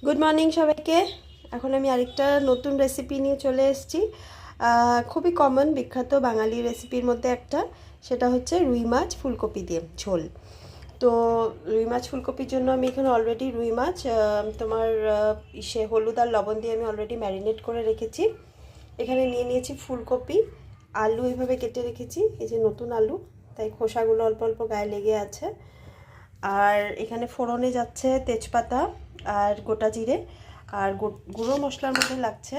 Good morning সবাইকে। এখন আমি আরেকটা নতুন রেসিপি নিয়ে চলে এসেছি। খুবই কমন বিখ্যাত বাঙালি রেসিপির মধ্যে একটা, সেটা হচ্ছে রুই মাছ ফুলকপি দিয়ে ঝোল। তো রুই মাছ ফুলকপির জন্য আমি এখানে অলরেডি রুই মাছ তোমার হলুদ আর লবণ দিয়ে আমি অলরেডি ম্যারিনেট করে রেখেছি। এখানে নিয়ে নিয়েছি ফুলকপি, আলু এইভাবে কেটে রেখেছি, এই যে নতুন আলু, তাই খোসাগুলো অল্প অল্প গায়ে লেগে আছে। আর এখানে ফোড়নে যাচ্ছে তেজপাতা আর গোটা জিরে, আর গুঁড়ো মশলার মধ্যে লাগছে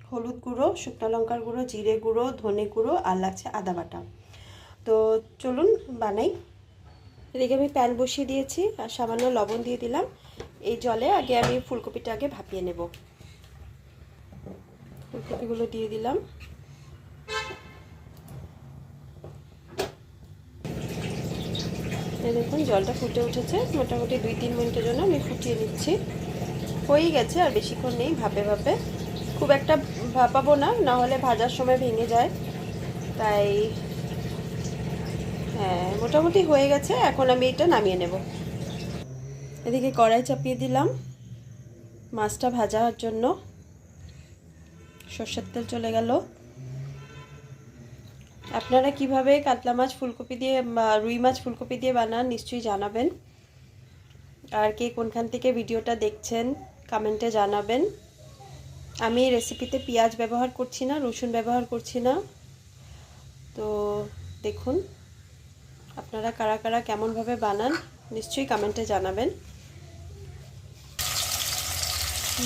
হলুদ গুঁড়ো, শুকনো লঙ্কার গুঁড়ো, জিরে গুঁড়ো, ধনে গুঁড়ো, আর লাগছে আদা বাটা। তো চলুন বানাই। এদিকে আমি প্যান বসিয়ে দিয়েছি আর সামান্য লবণ দিয়ে দিলাম। এই জলে আগে আমি ফুলকপিটা আগে ভাপিয়ে নেব। ফুলকপিগুলো দিয়ে দিলাম। দেখুন জলটা ফুটে উঠেছে, মোটামুটি 2-3 মিনিটের জন্য আমি ফুটিয়ে নিচ্ছি। হয়েই গেছে, আর বেশিক্ষণ নেই, ভাপে ভাপে খুব একটা ভাপাবো না, নাহলে ভাজার সময় ভেঙে যায়, তাই হ্যাঁ মোটামুটি হয়ে গেছে। এখন আমি এটা নামিয়ে নেব। এদিকে কড়াই চাপিয়ে দিলাম মাছটা ভাজার জন্য। সর্ষের তেল চলে গেল। আপনারা কিভাবে কাতলা মাছ ফুলকপি দিয়ে রুই মাছ ফুলকপি দিয়ে বানান নিশ্চয়ই জানাবেন। আর কে কোনখান থেকে ভিডিওটা দেখছেন কমেন্টে জানাবেন। আমি এই রেসিপিতে পেঁয়াজ ব্যবহার করছি না, রসুন ব্যবহার করছি না। তো দেখুন আপনারা কারা কারা কেমনভাবে বানান নিশ্চয়ই কমেন্টে জানাবেন।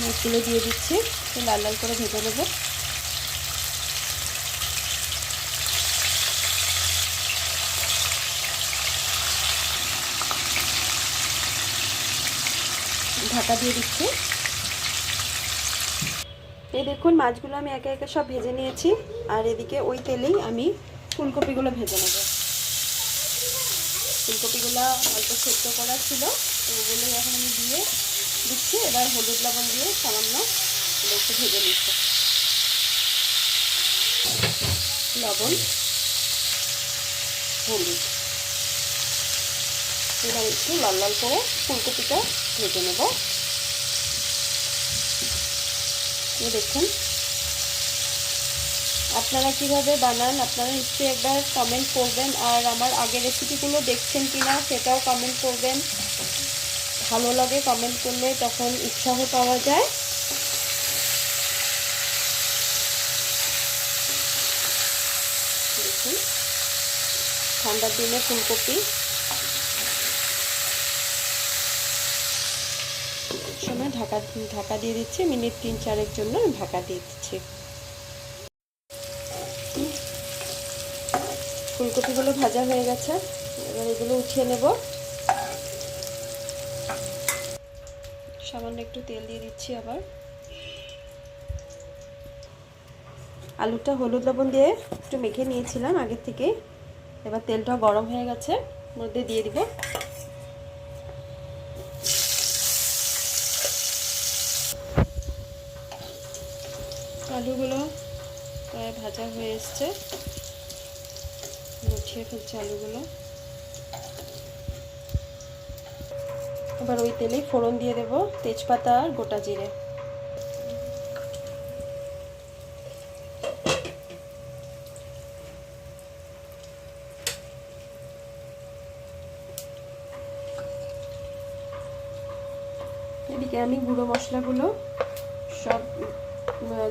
মাছগুলো দিয়ে দিচ্ছি, লাল লাল করে ভেজে নেব। ঢাকা দিয়ে দিচ্ছি। এই দেখুন মাছগুলো আমি একে একে সব ভেজে নিয়েছি, আর এদিকে ওই তেলেই আমি ফুলকপিগুলো ভেজে নেব। ফুলকপিগুলো অল্প সেদ্ধ করা ছিল, তো ওগুলো এখন আমি দিয়ে দিচ্ছি। এবার হলুদ লবণ দিয়ে সামান্য একটু ভেজে নিচ্ছি। লবণ, হলুদ, এবার একটু লাল লাল করে ফুলকপিটা ভেজে নেব। দেখুন আপনারা কিভাবে বানান আপনারা নিশ্চয়ই একবার কমেন্ট করবেন, আর আমার আগের রেসিপিগুলো দেখছেন কিনা সেটাও কমেন্ট করবেন। ভালো লাগে কমেন্ট করলে, তখন উৎসাহ পাওয়া যায়। দেখুন ঠান্ডার দিনে ফুলকপি সময় ঢাকা দিয়ে দিচ্ছি, মিনিট 3-4 জন্য ঢাকা দিয়ে দিচ্ছি। ফুলকপিগুলো ভাজা হয়ে গেছে, এবার এগুলো উঠিয়ে নেব। সামান্য একটু তেল দিয়ে দিচ্ছি। আবার আলুটা হলুদ লবণ দিয়ে একটু মেখে নিয়েছিলাম আগের থেকে। এবার তেলটা গরম হয়ে গেছে, মধ্যে দিয়ে দিব। আলুগুলো প্রায় ভাজা হয়ে এসছে, উঠিয়ে ফেলছি আলুগুলো। এবার ওই তেলেই ফোড়ন দিয়ে দেব তেজপাতা আর গোটা জিরে। এদিকে আমি গুঁড়ো মশলাগুলো সব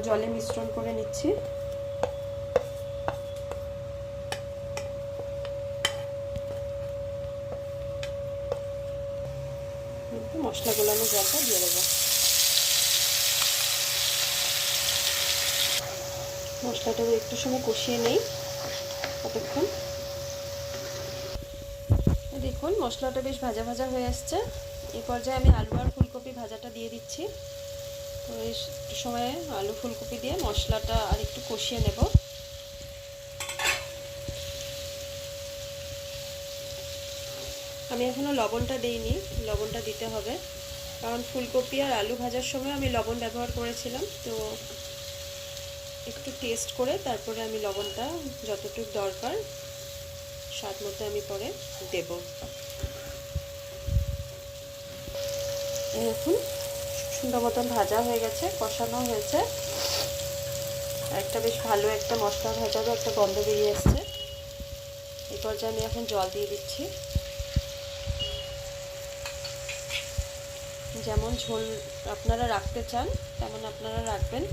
জলে মিশ্রণ করে নিচ্ছি। মশলাগুলো আমি জলটা দিয়ে দেবো। মশলাটা একটু সময় কষিয়ে নেই ততক্ষণ। দেখুন মশলাটা বেশ ভাজা ভাজা হয়ে আসছে। এই পর্যায়ে আমি আলু আর ফুলকপি ভাজাটা দিয়ে দিচ্ছি। তো এই সময়ে আলু ফুলকপি দিয়ে মশলাটা আর একটু কষিয়ে নেব। আমি এখনও লবণটা দিইনি, লবণটা দিতে হবে, কারণ ফুলকপি আর আলু ভাজার সময় আমি লবণ ব্যবহার করেছিলাম। তো একটু টেস্ট করে তারপরে আমি লবণটা যতটুকু দরকার স্বাদ মতো আমি পরে দেব। এখন সুন্দর মতন ভাজা হয়ে গেছে, কষানো হয়েছে, একটা বেশ ভালো একটা মশলা ভাজারও একটা গন্ধ বেরিয়ে আসছে। এই পর্যায়ে আমি এখন জল দিয়ে দিচ্ছি। যেমন ঝোল আপনারা রাখতে চান তেমন আপনারা রাখবেন।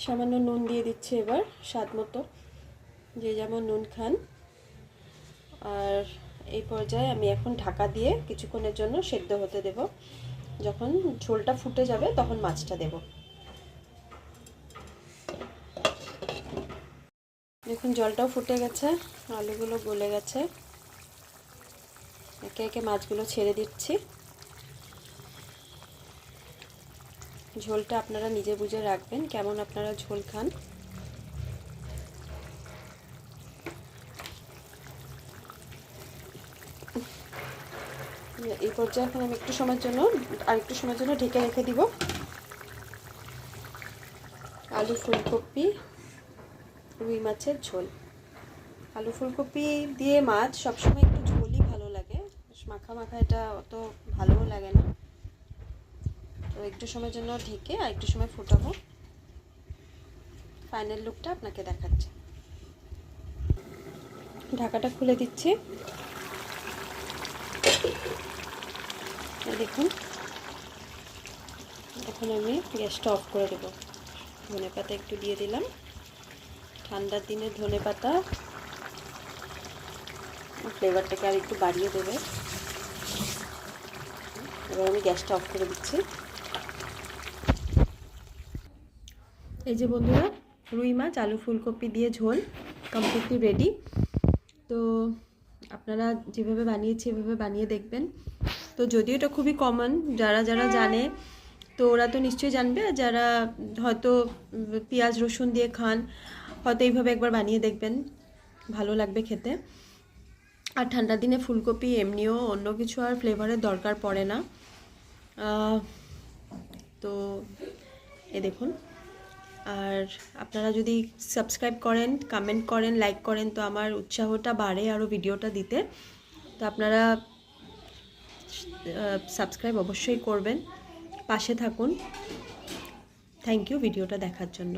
সামান্য নুন দিয়ে দিচ্ছি এবার স্বাদ মতো, যে যেমন নুন খান। আর এই পর্যায়ে আমি এখন ঢাকা দিয়ে কিছুক্ষণের জন্য সেদ্ধ হতে দেব। যখন ঝোলটা ফুটে যাবে তখন মাছটা দেব। দেখুন জলটাও ফুটে গেছে, আলুগুলো গলে গেছে। একে একে মাছগুলো ছেড়ে দিচ্ছি। ঝোলটা আপনারা নিজে বুঝে রাখবেন কেমন আপনারা ঝোল খান। এই পর্যায়ে এখন আমি একটু সময়ের জন্য ঢেকে রেখে দিব। আলু ফুলকপি রুই মাছের ঝোল। আলু ফুলকপি দিয়ে মাছ সবসময় একটু ঝোলই ভালো লাগে, মাখা মাখা এটা অত ভালোও লাগে না। তো একটু সময়ের জন্য ঢেকে আর একটু সময় ফোটাবো, ফাইনাল লুকটা আপনাকে দেখাচ্ছি। ঢাকাটা খুলে দিচ্ছি। দেখুন এখন আমি গ্যাসটা অফ করে দেবো। ধনেপাতা একটু দিয়ে দিলাম। ঠান্ডার দিনে ধনেপাতা ফ্লেভারটাকে আর একটু বাড়িয়ে দেবে। এবার আমি গ্যাসটা অফ করে দিচ্ছি। এই যে বন্ধুরা, রুই মাছ আলু ফুলকপি দিয়ে ঝোল কমপ্লিটলি রেডি। তো আপনারা যেভাবে বানিয়েছি এভাবে বানিয়ে দেখবেন। তো যদিও এটা খুবই কমন, যারা যারা জানে তো ওরা তো নিশ্চয়ই জানবে, আর যারা হয়তো পেঁয়াজ রসুন দিয়ে খান হয়তো এইভাবে একবার বানিয়ে দেখবেন, ভালো লাগবে খেতে। আর ঠান্ডার দিনে ফুলকপি এমনিও অন্য কিছু আর ফ্লেভারের দরকার পড়ে না। তো এ দেখুন, আর আপনারা যদি সাবস্ক্রাইব করেন, কমেন্ট করেন, লাইক করেন তো আমার উৎসাহটা বাড়ে আরও ভিডিওটা দিতে। তো আপনারা সাবস্ক্রাইব অবশ্যই করবেন, পাশে থাকুন। থ্যাংক ইউ ভিডিওটা দেখার জন্য।